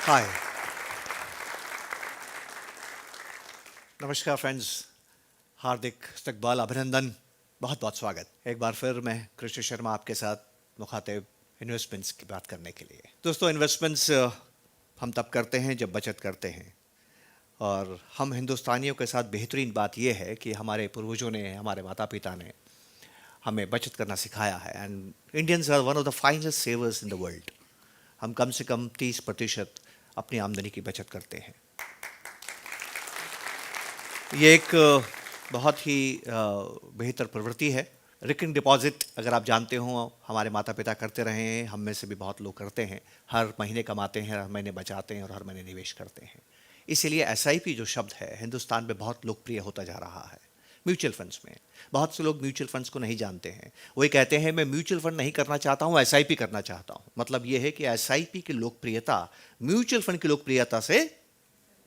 हाय। नमस्कार फ्रेंड्स। हार्दिक इस्तकबाल, अभिनंदन, बहुत बहुत स्वागत। एक बार फिर मैं कृष्ण शर्मा आपके साथ मुखातिब इन्वेस्टमेंट्स की बात करने के लिए। दोस्तों, इन्वेस्टमेंट्स हम तब करते हैं जब बचत करते हैं। और हम हिंदुस्तानियों के साथ बेहतरीन बात यह है कि हमारे पूर्वजों ने, हमारे माता पिता ने हमें बचत करना सिखाया है। And Indians are one of the finest savers in the world. हम कम से कम 30% अपनी आमदनी की बचत करते हैं। ये एक बहुत ही बेहतर प्रवृत्ति है। रिकरिंग डिपॉजिट, अगर आप जानते हो, हमारे माता पिता करते रहे हैं, हम में से भी बहुत लोग करते हैं। हर महीने कमाते हैं, हर महीने बचाते हैं और हर महीने निवेश करते हैं। इसीलिए एसआईपी जो शब्द है हिंदुस्तान में बहुत लोकप्रिय होता जा रहा है। म्यूचुअल फंड्स में बहुत से लोग म्यूचुअल फंड्स को नहीं जानते हैं। वही कहते हैं मैं म्यूचुअल फंड नहीं करना चाहता हूँ, एसआईपी करना चाहता हूँ। मतलब ये है कि एसआईपी की लोकप्रियता म्यूचुअल फंड की लोकप्रियता से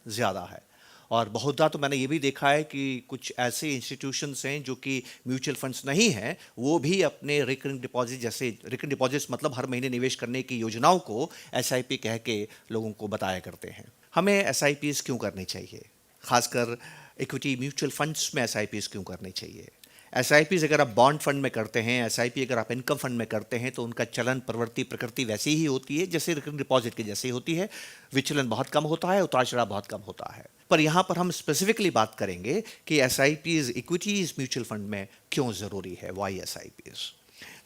ज़्यादा है। और बहुधा तो मैंने ये भी देखा है कि कुछ ऐसे इंस्टीट्यूशंस हैं जो कि म्यूचुअल फंड्स नहीं हैं, वो भी अपने रिकरिंग डिपॉजिट, जैसे रिकरिंग डिपॉजिट्स मतलब हर महीने निवेश करने की योजनाओं को एसआईपी कह के लोगों को बताया करते हैं। हमें एसआईपीज़ क्यों करनी चाहिए? खासकर इक्विटी म्यूचुअल फंड्स में एसआईपीज़ क्यों करनी चाहिए? एसआईपीज़ अगर आप बॉन्ड फंड में करते हैं, एसआईपी अगर आप इनकम फंड में करते हैं, तो उनका चलन, प्रवृत्ति, प्रकृति वैसी ही होती है जैसे रिकरिंग डिपॉजिट की जैसी होती है। विचलन बहुत कम होता है, उतार चढ़ाव बहुत कम होता है। पर यहाँ पर हम स्पेसिफिकली बात करेंगे कि एसआईपीज़ इक्विटीज़ म्यूचुअल फंड में क्यों ज़रूरी है। Why SIPs?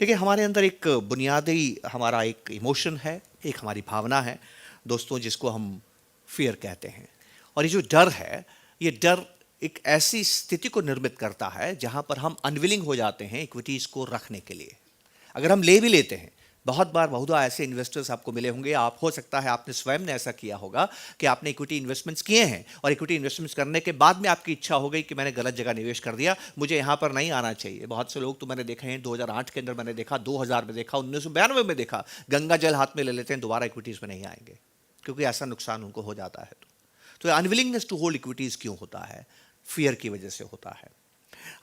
देखिए, हमारे अंदर एक बुनियादी हमारा एक इमोशन है, एक हमारी भावना है दोस्तों, जिसको हम फियर कहते हैं। और ये जो डर है, ये डर एक ऐसी स्थिति को निर्मित करता है जहां पर हम अनविलिंग हो जाते हैं इक्विटीज को रखने के लिए। अगर हम ले भी लेते हैं, बहुत बार बहुधा ऐसे इन्वेस्टर्स आपको मिले होंगे, आप हो सकता है आपने स्वयं ने ऐसा किया होगा कि आपने इक्विटी इन्वेस्टमेंट्स किए हैं और इक्विटी इन्वेस्टमेंट्स करने के बाद में आपकी इच्छा हो गई कि मैंने गलत जगह निवेश कर दिया, मुझे यहाँ पर नहीं आना चाहिए। बहुत से लोग तो मैंने देखे हैं, 2008 के अंदर मैंने देखा, 2000 में देखा, 1992 में देखा, गंगा जल हाथ में ले लेते हैं, दोबारा इक्विटीज़ में नहीं आएंगे क्योंकि ऐसा नुकसान उनको हो जाता है। तो अनविलिंगनेस टू होल्ड इक्विटीज़ क्यों होता है? फियर की वजह से होता है।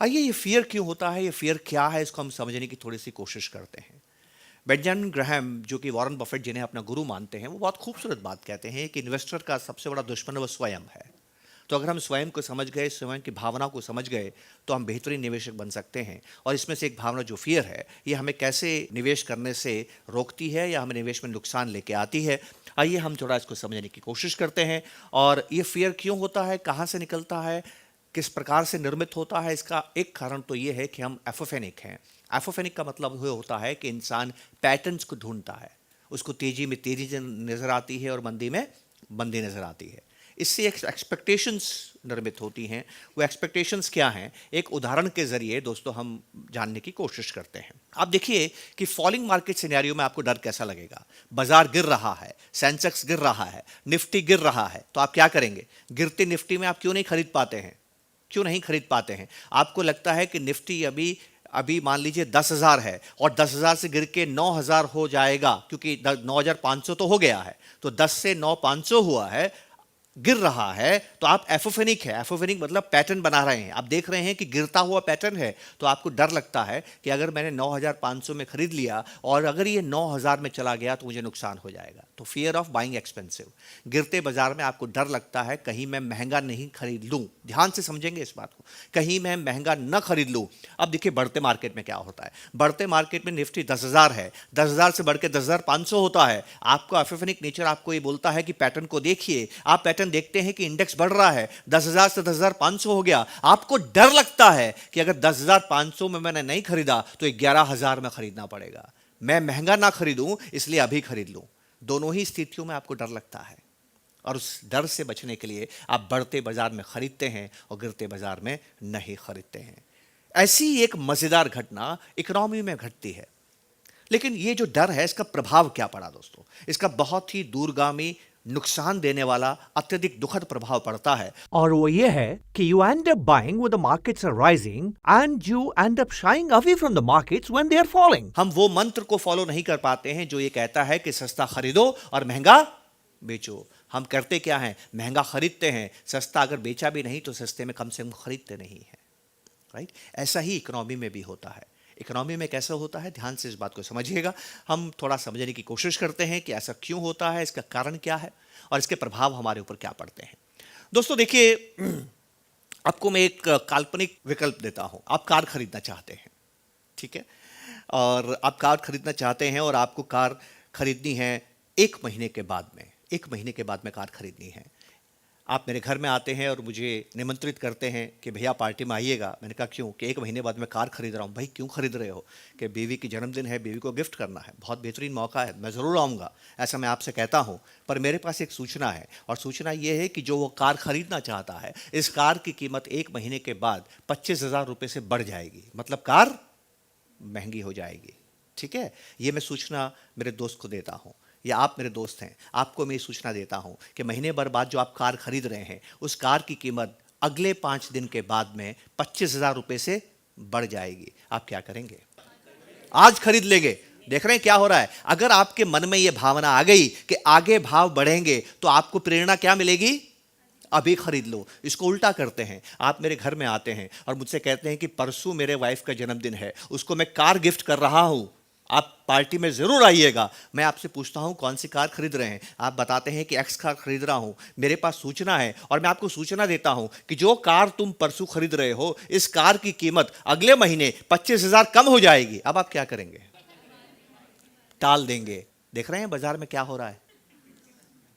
आइए, ये फियर क्यों होता है, ये फियर क्या है, इसको हम समझने की थोड़ी सी कोशिश करते हैं। बेंजामिन ग्राहम, जो कि वॉरेन बफेट जिन्हें अपना गुरु मानते हैं, वो बहुत खूबसूरत बात कहते हैं कि इन्वेस्टर का सबसे बड़ा दुश्मन वो स्वयं है। तो अगर हम स्वयं को समझ गए, स्वयं की भावना को समझ गए, तो हम बेहतरीन निवेशक बन सकते हैं। और इसमें से एक भावना जो फियर है, ये हमें कैसे निवेश करने से रोकती है या हमें निवेश में नुकसान लेके आती है। आइए हम थोड़ा इसको समझने की कोशिश करते हैं। और ये फियर क्यों होता है, कहाँ से निकलता है, किस प्रकार से निर्मित होता है? इसका एक कारण तो ये है कि हम एफोफेनिक हैं। एफोफेनिक का मतलब ये होता है कि इंसान पैटर्न्स को ढूंढता है। उसको तेजी में तेजी नजर आती है और मंदी में मंदी नजर आती है। इससे एक एक्सपेक्टेशंस निर्मित होती हैं। वो एक्सपेक्टेशंस क्या हैं, एक उदाहरण के जरिए दोस्तों हम जानने की कोशिश करते हैं। आप देखिए कि फॉलिंग मार्केट सिनेरियो में आपको डर कैसा लगेगा। बाजार गिर रहा है, सेंसेक्स गिर रहा है, निफ्टी गिर रहा है, तो आप क्या करेंगे? गिरते निफ्टी में आप क्यों नहीं खरीद पाते हैं? क्यों नहीं खरीद पाते हैं? आपको लगता है कि निफ्टी अभी अभी मान लीजिए 10,000 है और 10,000 से गिर के 9,000 हो जाएगा, क्योंकि 9,500 तो हो गया है, तो 10 से 9,500 हुआ है, गिर रहा है, तो आप एफोफेनिक है। एफोफेनिक मतलब पैटर्न बना रहे हैं। आप देख रहे हैं कि गिरता हुआ पैटर्न है, तो आपको डर लगता है कि अगर मैंने 9,500 में खरीद लिया और अगर ये 9,000 में चला गया तो मुझे नुकसान हो जाएगा। तो फियर ऑफ बाइंग एक्सपेंसिव। गिरते बाजार में आपको डर लगता है कहीं मैं महंगा नहीं खरीद लूं। ध्यान से समझेंगे इस बात को, कहीं मैं महंगा न खरीद लूं। अब देखिए बढ़ते मार्केट में क्या होता है। बढ़ते मार्केट में निफ्टी 10,000 है, 10,000 से बढ़ के 10,500 होता है। आपको एफोफेनिक नेचर आपको ये बोलता है कि पैटर्न को देखिए। आप पैटर्न देखते हैं कि इंडेक्स बढ़ रहा है, 10,000 से 10,500 हो गया। आपको डर लगता है कि अगर 10,500 में मैंने नहीं खरीदा तो 11,000 में खरीदना पड़ेगा। मैं महंगा ना खरीदूं इसलिए अभी खरीद लूं। दोनों ही स्थितियों में आपको डर लगता है और उस डर से बचने के लिए आप बढ़ते बाजार में खरीदते हैं और गिरते बाजार में नहीं खरीदते हैं। ऐसी एक मजेदार घटना इकोनॉमी में घटती है। लेकिन ये जो डर है, इसका प्रभाव क्या पड़ा दोस्तों? इसका बहुत ही दूरगामी, नुकसान देने वाला, अत्यधिक दुखद प्रभाव पड़ता है। और वो ये है कि you end up buying when the markets are rising and you end up shying away from the markets when they are falling. हम वो मंत्र को फॉलो नहीं कर पाते हैं जो ये कहता है कि सस्ता खरीदो और महंगा बेचो। हम करते क्या हैं? महंगा खरीदते हैं, सस्ता अगर बेचा भी नहीं तो सस्ते में कम से कम खरीदते नहीं हैं। राइट? ऐसा ही इकोनॉमी में भी होता है। इकोनॉमी में कैसा होता है, ध्यान से इस बात को समझिएगा। हम थोड़ा समझने की कोशिश करते हैं कि ऐसा क्यों होता है, इसका कारण क्या है और इसके प्रभाव हमारे ऊपर क्या पड़ते हैं। दोस्तों देखिए, आपको मैं एक काल्पनिक विकल्प देता हूं। आप कार खरीदना चाहते हैं, ठीक है, और आप कार खरीदना चाहते हैं और आपको कार खरीदनी है 1 महीने के बाद में। 1 महीने के बाद में कार खरीदनी है। आप मेरे घर में आते हैं और मुझे निमंत्रित करते हैं कि भैया पार्टी में आइएगा। मैंने कहा क्यों? कि 1 महीने बाद मैं कार खरीद रहा हूँ। भाई क्यों खरीद रहे हो? कि बीवी की जन्मदिन है, बीवी को गिफ्ट करना है, बहुत बेहतरीन मौका है, मैं ज़रूर आऊँगा, ऐसा मैं आपसे कहता हूँ। पर मेरे पास एक सूचना है, और सूचना ये है कि जो वो कार खरीदना चाहता है, इस कार की कीमत 1 महीने के बाद 25,000 रुपये से बढ़ जाएगी। मतलब कार महंगी हो जाएगी, ठीक है। ये मैं सूचना मेरे दोस्त को देता हूँ, या आप मेरे दोस्त हैं, आपको मैं ये सूचना देता हूं कि महीने भर बाद जो आप कार खरीद रहे हैं, उस कार की कीमत अगले 5 दिन के बाद में 25,000 रुपये से बढ़ जाएगी। आप क्या करेंगे? आज खरीद लेंगे। देख रहे हैं क्या हो रहा है? अगर आपके मन में ये भावना आ गई कि आगे भाव बढ़ेंगे, तो आपको प्रेरणा क्या मिलेगी? अभी खरीद लो। इसको उल्टा करते हैं। आप मेरे घर में आते हैं और मुझसे कहते हैं कि परसों मेरे वाइफ का जन्मदिन है, उसको मैं कार गिफ्ट कर रहा हूं, आप पार्टी में जरूर आइएगा। मैं आपसे पूछता हूं कौन सी कार खरीद रहे हैं? आप बताते हैं कि एक्स कार खरीद रहा हूं। मेरे पास सूचना है और मैं आपको सूचना देता हूं कि जो कार तुम परसों खरीद रहे हो, इस कार की कीमत अगले महीने 25,000 कम हो जाएगी। अब आप क्या करेंगे? टाल देंगे। देख रहे हैं बाजार में क्या हो रहा है?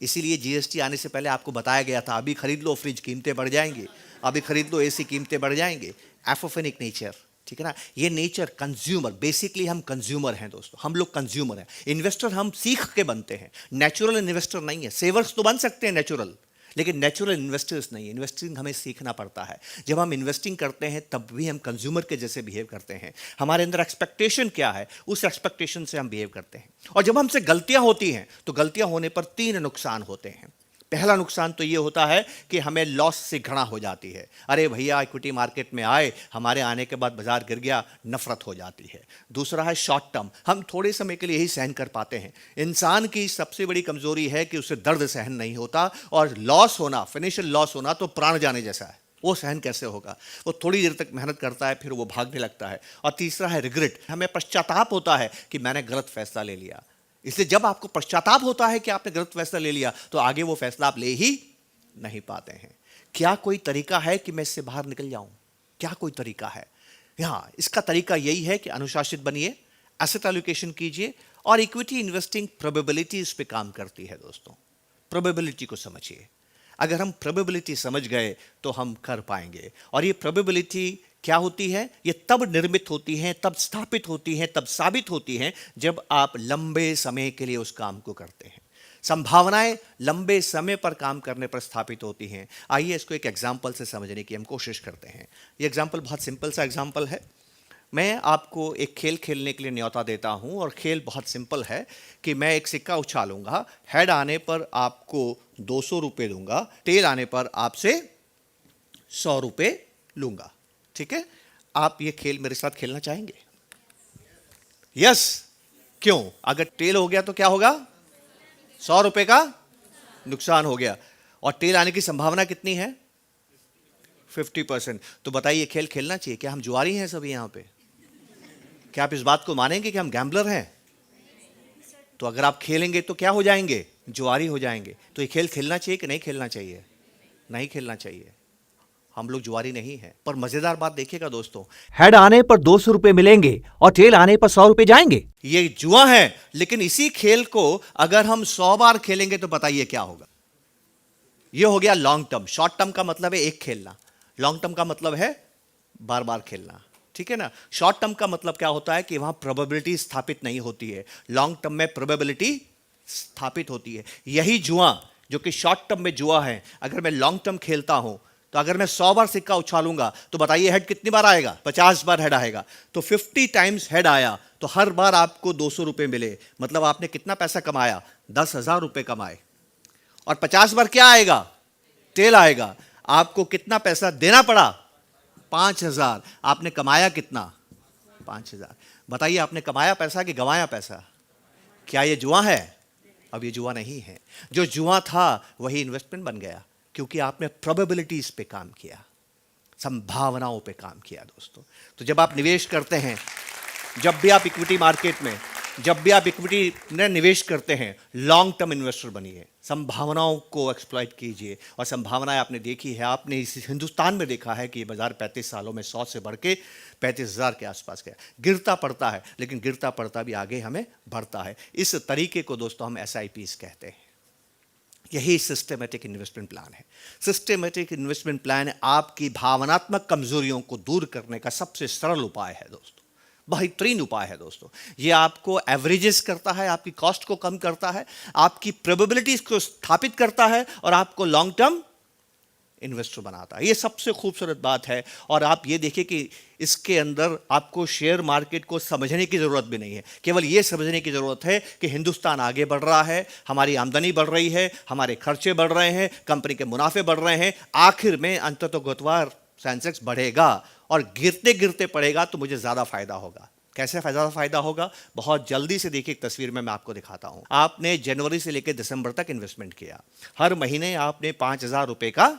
इसीलिए जीएसटी आने से पहले आपको बताया गया था, अभी खरीद लो, फ्रिज कीमतें बढ़ जाएंगी, अभी खरीद लो, एसी कीमतें बढ़ जाएंगे। एफोफेनिक नेचर, ठीक है ना। ये नेचर कंज्यूमर, बेसिकली हम कंज्यूमर हैं दोस्तों, हम लोग कंज्यूमर हैं। इन्वेस्टर हम सीख के बनते हैं, नेचुरल इन्वेस्टर नहीं है। सेवर्स तो बन सकते हैं नेचुरल, लेकिन नेचुरल इन्वेस्टर्स नहीं है। इन्वेस्टिंग हमें सीखना पड़ता है। जब हम इन्वेस्टिंग करते हैं तब भी हम कंज्यूमर के जैसे बिहेव करते हैं। हमारे अंदर एक्सपेक्टेशन क्या है, उस एक्सपेक्टेशन से हम बिहेव करते हैं। और जब हमसे गलतियां होती हैं, तो गलतियां होने पर 3 नुकसान होते हैं। पहला नुकसान तो ये होता है कि हमें लॉस से घृणा हो जाती है। अरे भैया, इक्विटी मार्केट में आए, हमारे आने के बाद बाजार गिर गया, नफरत हो जाती है। दूसरा है शॉर्ट टर्म, हम थोड़े समय के लिए ही सहन कर पाते हैं। इंसान की सबसे बड़ी कमजोरी है कि उसे दर्द सहन नहीं होता, और लॉस होना, फाइनेंशियल लॉस होना तो प्राण जाने जैसा है। वो सहन कैसे होगा? वो थोड़ी देर तक मेहनत करता है, फिर वो भागने लगता है। और तीसरा है रिग्रेट, हमें पश्चाताप होता है कि मैंने गलत फैसला ले लिया। इसलिए जब आपको पश्चाताप होता है कि आपने गलत फैसला ले लिया, तो आगे वो फैसला आप ले ही नहीं पाते हैं। क्या कोई तरीका है कि मैं इससे बाहर निकल जाऊं? क्या कोई तरीका है? हाँ, इसका तरीका यही है कि अनुशासित बनिए, एसेट एलोकेशन कीजिए, और इक्विटी इन्वेस्टिंग प्रोबेबिलिटीज पे काम करती है दोस्तों। प्रोबेबिलिटी को समझिए। अगर हम प्रोबेबिलिटी समझ गए तो हम कर पाएंगे। और ये प्रोबेबिलिटी क्या होती है? ये तब निर्मित होती हैं, तब स्थापित होती हैं, तब साबित होती हैं जब आप लंबे समय के लिए उस काम को करते हैं। संभावनाएं लंबे समय पर काम करने पर स्थापित होती हैं। आइए इसको एक एग्जाम्पल से समझने की हम कोशिश करते हैं। ये एग्जाम्पल बहुत सिंपल सा एग्जाम्पल है। मैं आपको एक खेल खेलने के लिए न्योता देता हूं, और खेल बहुत सिंपल है कि मैं एक सिक्का उछालूंगा, हेड आने पर आपको 200 रुपये दूंगा, टेल आने पर आपसे 100 रुपये लूंगा, ठीक है। आप ये खेल मेरे साथ खेलना चाहेंगे? यस। क्यों? अगर टेल हो गया तो क्या होगा? 100 रुपये का नुकसान हो गया। और टेल आने की संभावना कितनी है? 50%। तो बताइए, खेल खेलना चाहिए? क्या हम जुआरी हैं सभी यहाँ पे? क्या आप इस बात को मानेंगे कि हम गैम्बलर हैं? तो अगर आप खेलेंगे तो क्या हो जाएंगे? जुआरी हो जाएंगे। तो ये खेल खेलना चाहिए कि नहीं खेलना चाहिए? नहीं खेलना चाहिए। हम लोग जुआरी नहीं हैं। पर मजेदार बात देखिएगा दोस्तों, हेड आने पर 200 रुपए मिलेंगे और टेल आने पर 100 रुपए जाएंगे। ये जुआ है, लेकिन इसी खेल को अगर हम 100 बार खेलेंगे तो बताइए क्या होगा? ये हो गया लॉन्ग टर्म। शॉर्ट टर्म का मतलब है एक खेलना, लॉन्ग टर्म का मतलब है बार बार खेलना, ठीक है ना। शॉर्ट टर्म का मतलब क्या होता है कि वहां प्रोबेबिलिटी स्थापित नहीं होती है, लॉन्ग टर्म में प्रोबेबिलिटी स्थापित होती है। यही जुआ जो कि शॉर्ट टर्म में जुआ है, अगर मैं लॉन्ग टर्म खेलता हूं तो अगर मैं 100 बार सिक्का उछालूंगा तो बताइए हेड कितनी बार आएगा? 50 बार हेड आएगा। तो 50 टाइम्स हेड आया तो हर बार आपको 200 रुपये मिले, मतलब आपने कितना पैसा कमाया? 10,000 रुपये कमाए। और 50 बार क्या आएगा? टेल आएगा। आपको कितना पैसा देना पड़ा? 5,000। आपने कमाया कितना? 5,000। बताइए, आपने कमाया पैसा कि गंवाया पैसा? क्या ये जुआ है? अब ये जुआ नहीं है। जो जुआ था वही इन्वेस्टमेंट बन गया, क्योंकि आपने प्रोबेबिलिटीज पे काम किया, संभावनाओं पे काम किया दोस्तों। तो जब आप निवेश करते हैं जब भी आप इक्विटी मार्केट में, जब भी आप इक्विटी में निवेश करते हैं, लॉन्ग टर्म इन्वेस्टर बनिए, संभावनाओं को एक्सप्लॉइट कीजिए। और संभावनाएं आपने देखी है, आपने इस हिंदुस्तान में देखा है कि ये बाजार 35 सालों में 100 से बढ़ के 35,000 के आसपास गया। गिरता पड़ता है, लेकिन गिरता पड़ता भी आगे हमें बढ़ता है। इस तरीके को दोस्तों हम SIPs कहते हैं। यही सिस्टमेटिक इन्वेस्टमेंट प्लान है। सिस्टमेटिक इन्वेस्टमेंट प्लान आपकी भावनात्मक कमजोरियों को दूर करने का सबसे सरल उपाय है दोस्तों, बेहतरीन उपाय है दोस्तों। ये आपको एवरेजेस करता है, आपकी कॉस्ट को कम करता है, आपकी प्रोबेबिलिटीज को स्थापित करता है और आपको लॉन्ग टर्म इन्वेस्टर बनाता है। ये सबसे खूबसूरत बात है। और आप ये देखिए कि इसके अंदर आपको शेयर मार्केट को समझने की ज़रूरत भी नहीं है, केवल ये समझने की ज़रूरत है कि हिंदुस्तान आगे बढ़ रहा है, हमारी आमदनी बढ़ रही है, हमारे खर्चे बढ़ रहे हैं, कंपनी के मुनाफे बढ़ रहे हैं। आखिर में अंततोगत्वार सेंसेक्स बढ़ेगा और गिरते गिरते पड़ेगा तो मुझे ज़्यादा फायदा होगा। कैसे ज़्यादा फायदा होगा? बहुत जल्दी से देखिए, एक तस्वीर में मैं आपको दिखाता हूँ। आपने जनवरी से लेकर दिसंबर तक इन्वेस्टमेंट किया, हर महीने आपने 5,000 रुपये का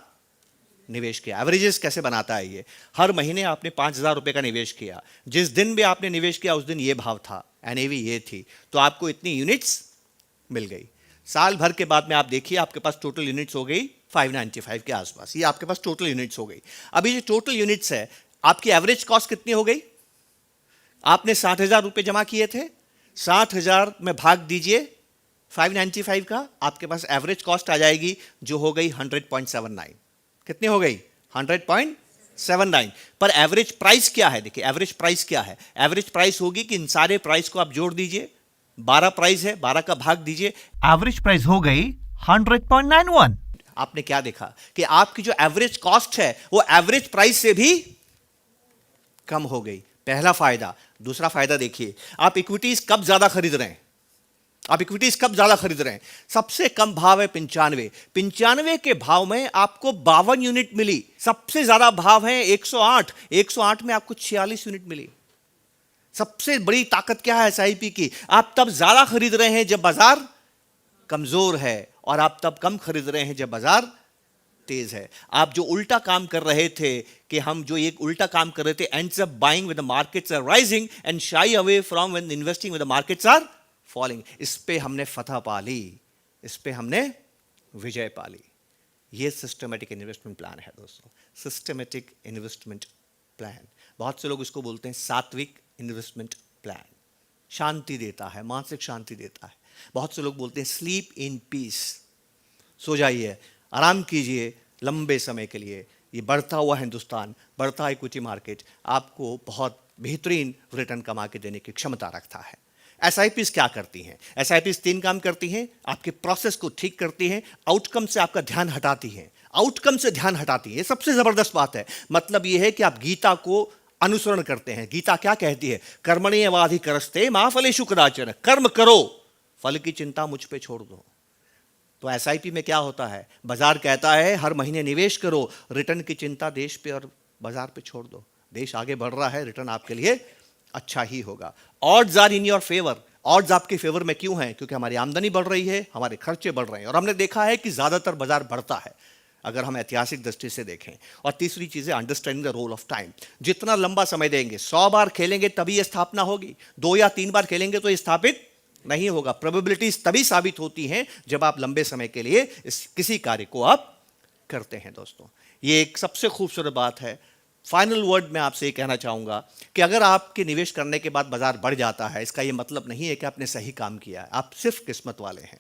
निवेश किया। एवरेजेस कैसे बनाता है ये? हर महीने आपने 5,000 रुपये का निवेश किया, जिस दिन भी आपने निवेश किया उस दिन ये भाव था, NAV ये थी, तो आपको इतनी यूनिट्स मिल गई। साल भर के बाद में आप देखिए आपके पास टोटल यूनिट्स हो गई 595 के आसपास। ये आपके पास टोटल यूनिट्स हो गई। अभी जो टोटल यूनिट्स है, आपकी एवरेज कॉस्ट कितनी हो गई? आपने 60,000 रुपये जमा किए थे, 60,000 में भाग दीजिए 595 का, आपके पास एवरेज कॉस्ट आ जाएगी जो हो गई 100.79। कितनी हो गई? 100.79। पर एवरेज प्राइस क्या है? देखिए एवरेज प्राइस क्या है। एवरेज प्राइस होगी कि इन सारे प्राइस को आप जोड़ दीजिए, 12 प्राइस है, 12 का भाग दीजिए, एवरेज प्राइस हो गई 100.91। आपने क्या देखा कि आपकी जो एवरेज कॉस्ट है वो एवरेज प्राइस से भी कम हो गई। पहला फायदा। दूसरा फायदा देखिए, आप इक्विटीज कब ज्यादा खरीद रहे हैं? आप इक्विटीज कब ज्यादा खरीद रहे हैं? सबसे कम भाव है 95 के भाव में आपको 52 यूनिट मिली। सबसे ज्यादा भाव है 108 में आपको 46 यूनिट मिली। सबसे बड़ी ताकत क्या है SIP की? आप तब ज्यादा खरीद रहे हैं जब बाजार कमजोर है, और आप तब कम खरीद रहे हैं जब बाजार तेज है। आप जो उल्टा काम कर रहे थे, कि हम जो एक उल्टा काम कर रहे थे, ends up buying when the markets are rising and shy away from when investing when the markets are falling, इस पे हमने फतह पा ली, इस पे हमने विजय पा ली। ये सिस्टमेटिक इन्वेस्टमेंट प्लान है दोस्तों, सिस्टमेटिक इन्वेस्टमेंट प्लान। बहुत से लोग इसको बोलते हैं सात्विक इन्वेस्टमेंट प्लान। शांति देता है, मानसिक शांति देता है। बहुत से लोग बोलते हैं स्लीप इन पीस, सो जाइए, आराम कीजिए लंबे समय के लिए। ये बढ़ता हुआ हिंदुस्तान, बढ़ता इक्विटी मार्केट आपको बहुत बेहतरीन रिटर्न कमा के देने की क्षमता रखता है। SIPs क्या करती हैं? SIPs 3 काम करती हैं। आपके प्रोसेस को ठीक करती हैं, आउटकम से आपका ध्यान हटाती हैं, आउटकम से ध्यान हटाती है। ये सबसे जबरदस्त बात है। मतलब ये है कि आप गीता को अनुसरण करते हैं। गीता क्या कहती है? कर्मण्येवाधिकारस्ते मा फलेषु कदाचन, कर्म करो, फल की चिंता मुझ पे छोड़ दो। तो SIP में क्या होता है? बाजार कहता है हर महीने निवेश करो, रिटर्न की चिंता देश पे और बाजार पे छोड़ दो। देश आगे बढ़ रहा है, रिटर्न आपके लिए अच्छा ही होगा। Odds are in your favour. Odds आपके फेवर में क्यों हैं? क्योंकि हमारी आमदनी बढ़ रही है, हमारे खर्चे बढ़ रहे हैं, और हमने देखा है कि ज्यादातर बाजार बढ़ता है अगर हम ऐतिहासिक दृष्टि से देखें। और तीसरी चीज है understanding the role of time. जितना लंबा समय देंगे, 100 बार खेलेंगे तभी यह स्थापना होगी, 2 या 3 बार खेलेंगे तो यह स्थापित नहीं होगा। प्रोबेबिलिटीज तभी साबित होती हैं जब आप लंबे समय के लिए किसी कार्य को आप करते हैं दोस्तों। ये एक सबसे खूबसूरत बात है। फाइनल वर्ड में आपसे ये कहना चाहूंगा कि अगर आपके निवेश करने के बाद बाजार बढ़ जाता है, इसका ये मतलब नहीं है कि आपने सही काम किया है, आप सिर्फ किस्मत वाले हैं।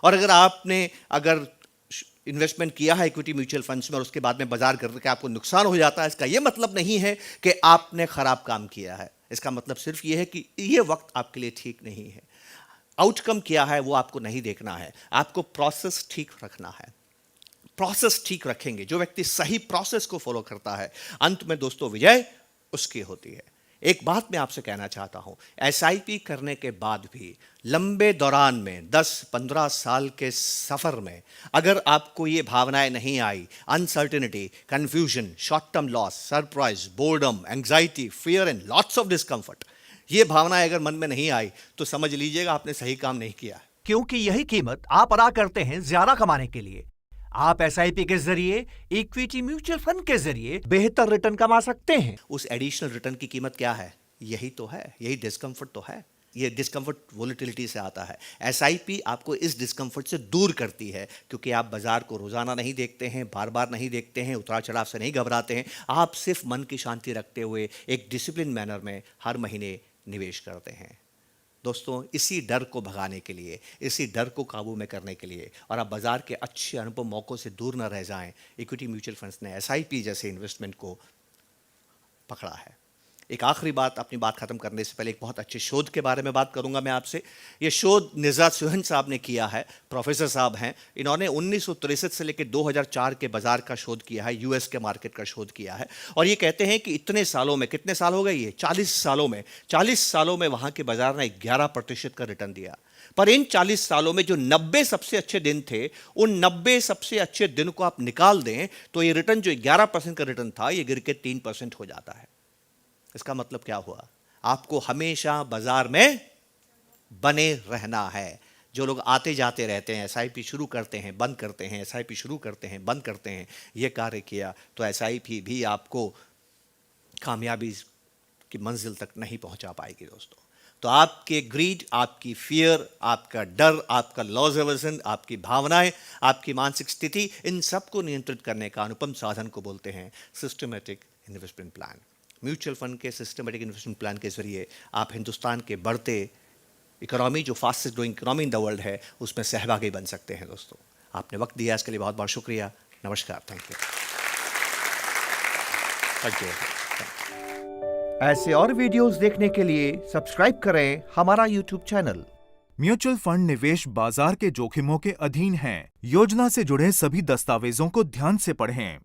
और अगर इन्वेस्टमेंट किया है इक्विटी म्यूचुअल फंड्स में और उसके बाद में बाजार करके आपको नुकसान हो जाता है, इसका यह मतलब नहीं है कि आपने खराब काम किया है। इसका मतलब सिर्फ यह है कि यह वक्त आपके लिए ठीक नहीं है। आउटकम क्या है वो आपको नहीं देखना है, आपको प्रोसेस ठीक रखना है। प्रोसेस ठीक रखेंगे, जो व्यक्ति सही प्रोसेस को फॉलो करता है, अंत में दोस्तों विजय उसकी होती है। एक बात मैं आपसे कहना चाहता हूं, SIP करने के बाद भी लंबे दौरान में 10-15 साल के सफर में अगर आपको ये भावनाएं नहीं आई, uncertainty, confusion, short term loss, surprise, boredom, anxiety, fear and lots of discomfort, ये भावनाएं अगर मन में नहीं आई तो समझ लीजिएगा आपने सही काम नहीं किया। क्योंकि यही कीमत आप अदा करते हैं ज्यादा कमाने के लिए। आप SIP के जरिए, इक्विटी म्यूचुअल फंड के जरिए बेहतर रिटर्न कमा सकते हैं। उस एडिशनल रिटर्न की कीमत क्या है? यही तो है, यही डिस्कम्फर्ट तो है। ये डिस्कम्फर्ट वोलेटिलिटी से आता है। एसआईपी आपको इस डिस्कम्फर्ट से दूर करती है, क्योंकि आप बाजार को रोजाना नहीं देखते हैं, बार बार नहीं देखते हैं, उतार चढ़ाव से नहीं घबराते हैं। आप सिर्फ मन की शांति रखते हुए एक डिसिप्लिन मैनर में हर महीने निवेश करते हैं। दोस्तों, इसी डर को भगाने के लिए, इसी डर को काबू में करने के लिए, और आप बाजार के अच्छे अनुपम मौक़ों से दूर न रह जाएं, इक्विटी म्यूचुअल फंड्स ने एसआईपी जैसे इन्वेस्टमेंट को पकड़ा है। एक आखिरी बात, अपनी बात खत्म करने से पहले एक बहुत अच्छे शोध के बारे में बात करूंगा मैं आपसे। ये शोध निजात सुहन साहब ने किया है, प्रोफेसर साहब हैं। इन्होंने 1963 से लेकर 2004 के बाजार का शोध किया है, यूएस के मार्केट का शोध किया है, और ये कहते हैं कि इतने सालों में, कितने साल हो गए ये, 40 सालों में, 40 सालों में वहां के बाजार ने 11% का रिटर्न दिया। पर इन 40 सालों में जो 90 सबसे अच्छे दिन थे, उन 90 सबसे अच्छे दिन को आप निकाल दें तो ये रिटर्न जो 11% का रिटर्न था, ये गिर के 3% हो जाता है। इसका मतलब क्या हुआ? आपको हमेशा बाजार में बने रहना है। जो लोग आते जाते रहते हैं, एसआईपी शुरू करते हैं, बंद करते हैं, एसआईपी शुरू करते हैं, बंद करते हैं, ये कार्य किया तो एसआईपी भी आपको कामयाबी की मंजिल तक नहीं पहुंचा पाएगी दोस्तों। तो आपके ग्रीड, आपकी फियर, आपका डर, आपका लॉस एवर्जन, आपकी भावनाएं, आपकी मानसिक स्थिति, इन सबको नियंत्रित करने का अनुपम साधन को बोलते हैं systematic investment plan. Mutual fund के सिस्टमेटिक इन्वेस्टमेंट प्लान के जरिए आप हिंदुस्तान के बढ़ते इकोनॉमी, जो fastest growing economy in the world है, उसमें सहभागी बन सकते हैं दोस्तों। आपने वक्त दिया, इसके लिए बहुत बहुत शुक्रिया। नमस्कार। Thank you. Thank you. ऐसे और वीडियोस देखने के लिए सब्सक्राइब करें हमारा यूट्यूब चैनल। म्यूचुअल फंड निवेश बाजार के जोखिमों के अधीन हैं। योजना से जुड़े सभी दस्तावेजों को ध्यान से पढ़ें।